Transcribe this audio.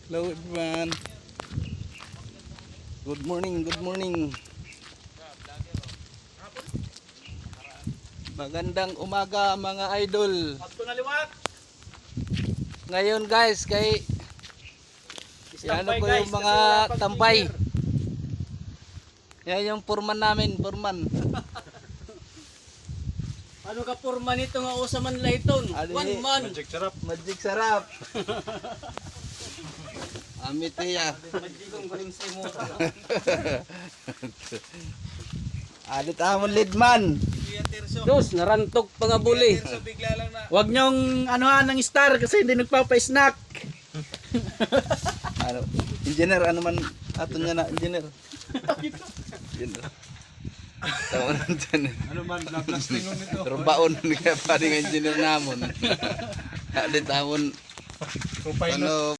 Hello everyone. Good morning, good morning. Magandang umaga mga idol. Ngayon guys, kay ano ko yung mga tambay. Yan yung purman namin, purman. Ano ka porma nito nga usaman layton? One man. Magic sarap. Magic sarap. Amit niya. Magic kong galing sa mo. Alit amon lidman. Dos, narantok pa nga buli. Huwag niyong anuhan ng star kasi hindi nagpapa-snack. Ano, engineer, ano man aton niya na, engineer. Engineer. Tawon dyan. Ano man, na-blasting mo nito. Trabaon kaya pa rin engineer namon. Alit amon. Kung paano, Ano